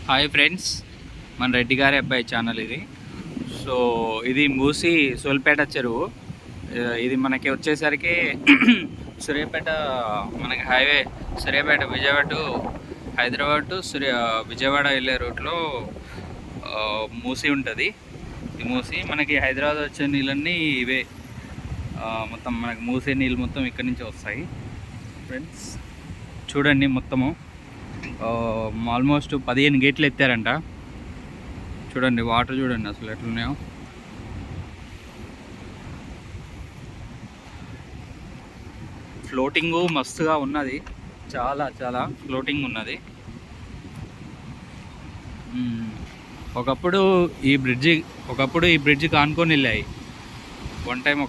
Hi friends, మన రెడ్డి గారి అబ్బాయి ఛానల్ ఇది. సో ఇది మూసి సోల్పేట చెరువు. ఇది మనకి వచ్చేసరికి సూర్యాపేట, మనకి highway Suryapet Vijayawada to Hyderabad to Vijayawada వెళ్ళే రూట్లో మూసి ఉంటుంది. ఈ మూసి మనకి హైదరాబాద్ వచ్చే నీళ్ళన్నీ ఇవే. మొత్తం మనకి మూసే నీళ్ళు మొత్తం ఇక్కడి నుంచి వస్తాయి ఫ్రెండ్స్. చూడండి, మొత్తము ఆల్మోస్ట్ 15 గేట్లు ఎత్తారంట. చూడండి వాటర్, చూడండి అసలు ఎట్లున్నాయో. ఫ్లోటింగు మస్తుగా ఉన్నది, చాలా చాలా ఫ్లోటింగ్ ఉన్నది. ఒకప్పుడు ఈ బ్రిడ్జి కానుకొని వెళ్ళాయి. వన్ టైం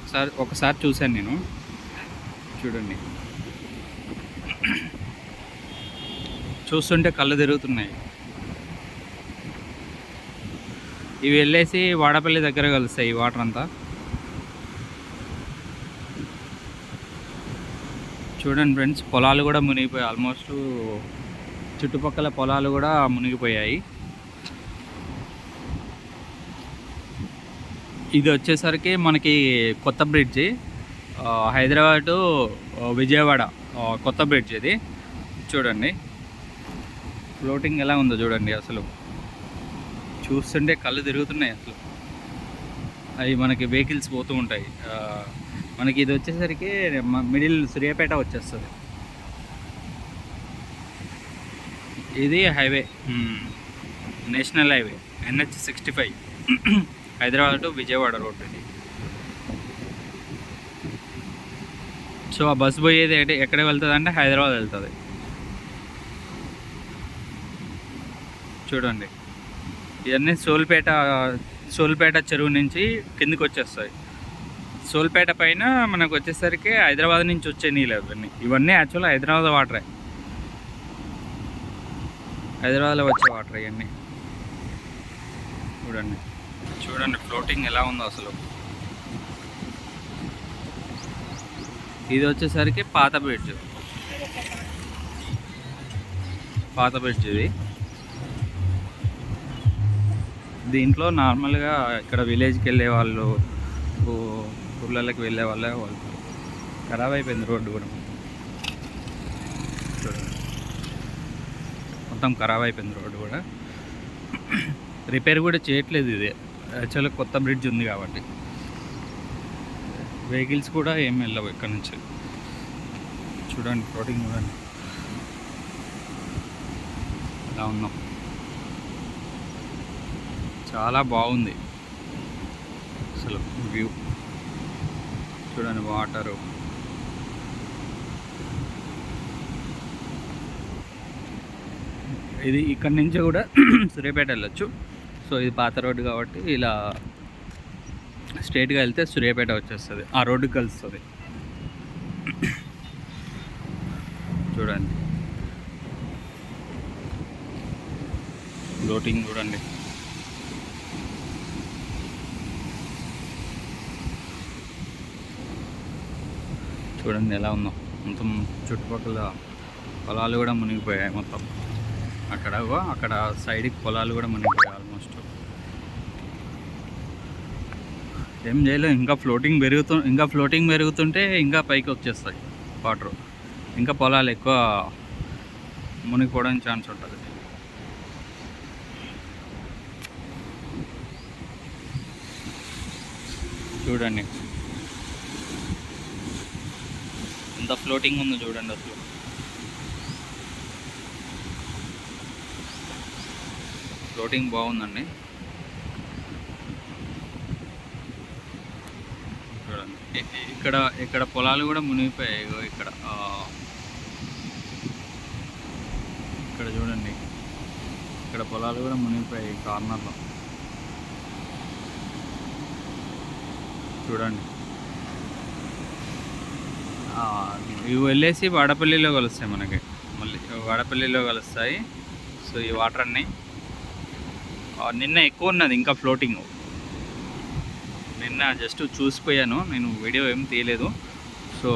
ఒకసారి చూశాను నేను. చూడండి, చూస్తుంటే కళ్ళు తిరుగుతున్నాయి. ఇవి వెళ్ళేసి వాడపల్లి దగ్గర కలుస్తాయి ఈ వాటర్ అంతా. చూడండి ఫ్రెండ్స్, పొలాలు కూడా మునిగిపోయాయి. ఆల్మోస్ట్ చుట్టుపక్కల పొలాలు కూడా మునిగిపోయాయి. ఇది వచ్చేసరికి మనకి కొత్త బ్రిడ్జి, హైదరాబాద్ టు విజయవాడ కొత్త బ్రిడ్జ్ ఇది. చూడండి ఫ్లోటింగ్ ఎలా ఉందో చూడండి. అసలు చూస్తుంటే కళ్ళు తిరుగుతున్నాయి అసలు. అవి మనకి వెహికల్స్ పోతూ ఉంటాయి. మనకి ఇది వచ్చేసరికి మిడిల్ సూర్యాపేట వచ్చేస్తుంది. ఇది highway, national highway NH65 Hyderabad to Vijayawada road ఇది. సో ఆ బస్సు పోయేది ఎక్కడ వెళ్తుంది అంటే హైదరాబాద్ వెళ్తుంది. చూడండి, ఇవన్నీ సోల్పేట చెరువు నుంచి కిందికి వచ్చేస్తాయి. సోల్పేట పైన మనకు వచ్చేసరికి హైదరాబాద్ నుంచి వచ్చే నీళ్ళు ఇవన్నీ యాక్చువల్ హైదరాబాద్ వాటరే, హైదరాబాద్లో వచ్చే వాటర్ ఇవన్నీ. చూడండి ఫ్లోటింగ్ ఎలా ఉందో అసలు. ఇది వచ్చేసరికి పాత బ్రిడ్జ్ ఇది. దీంట్లో నార్మల్గా ఇక్కడ విలేజ్కి వెళ్ళే వాళ్ళు, ఊళ్ళకి వెళ్ళే వాళ్ళు ఖరాబ్ అయిపోయింది రోడ్డు కూడా. మొత్తం ఖరాబ్ అయిపోయింది రోడ్డు కూడా. రిపేర్ కూడా చేయట్లేదు. ఇది యాక్చువల్గా కొత్త బ్రిడ్జ్ ఉంది కాబట్టి వెహికల్స్ కూడా ఏం వెళ్ళవు ఇక్కడ నుంచి. చూడండి ఫ్లోటింగ్ చూడండి ఎలా ఉన్నాం. చాలా బాగుంది అసలు వ్యూ. చూడండి వాటరు. ఇది ఇక్కడి నుంచి కూడా సూర్యాపేట వెళ్ళొచ్చు. సో ఇది పాత రోడ్డు కాబట్టి ఇలా స్ట్రైట్గా వెళ్తే సూర్యాపేట వచ్చేస్తుంది, ఆ రోడ్డుకి కలుస్తుంది. చూడండి ఫ్లోటింగ్ చూడండి. చూడండి ఎలా ఉందో. మొత్తం చుట్టుపక్కల పొలాలు కూడా మునిగిపోయాయి మొత్తం. అక్కడ సైడ్కి పొలాలు కూడా మునిగిపోయాయి ఆల్మోస్ట్. ఏం చేయలేదు, ఇంకా ఫ్లోటింగ్ పెరుగుతుంటే ఇంకా పైకి వచ్చేస్తాయి వాటర్. ఇంకా పొలాలు ఎక్కువ మునిగిపోవడానికి ఛాన్స్ ఉంటుంది. చూడండి ఎంత ఫ్లోటింగ్ ఉందో చూడండి అసలు. ఫ్లోటింగ్ బాగుందండి. చూడండి ఇక్కడ పొలాలు కూడా మునిగిపోయాయి. ఇక్కడ చూడండి, ఇక్కడ పొలాలు కూడా మునిగిపోయాయి కార్నర్లో. చూడండి, ఇవి వెళ్ళేసి వాడపల్లిలో కలుస్తాయి మనకి. మళ్ళీ వాడపల్లిలో కలుస్తాయి. సో ఈ వాటర్ అన్నీ నిన్న ఎక్కువ ఉన్నది ఇంకా ఫ్లోటింగ్. నిన్న జస్ట్ చూసిపోయాను, నేను వీడియో ఏం తీయలేదు. సో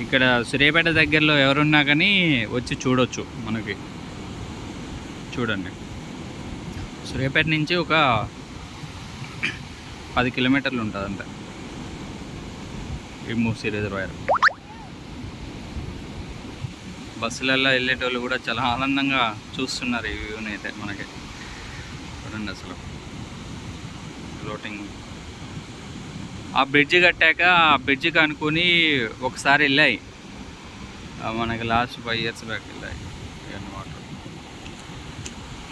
ఇక్కడ సూర్యాపేట దగ్గరలో ఎవరున్నా కానీ వచ్చి చూడొచ్చు మనకి. చూడండి, సూర్యాపేట నుంచి ఒక 10 కిలోమీటర్లు ఉంటుంది అంతే ఈ మూసీ రిజర్వాయర్. బస్సులలో వెళ్ళేటోళ్ళు కూడా చాలా ఆనందంగా చూస్తున్నారు ఈ వ్యూని అయితే. మనకి చూడండి అసలు ఫ్లోటింగ్. ఆ బ్రిడ్జి కట్టాక ఆ బ్రిడ్జికి అనుకుని ఒకసారి వెళ్ళాయి మనకి, లాస్ట్ 5 years బ్యాక్ వెళ్ళాయి ఇవన్నీ వాటర్.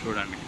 చూడండి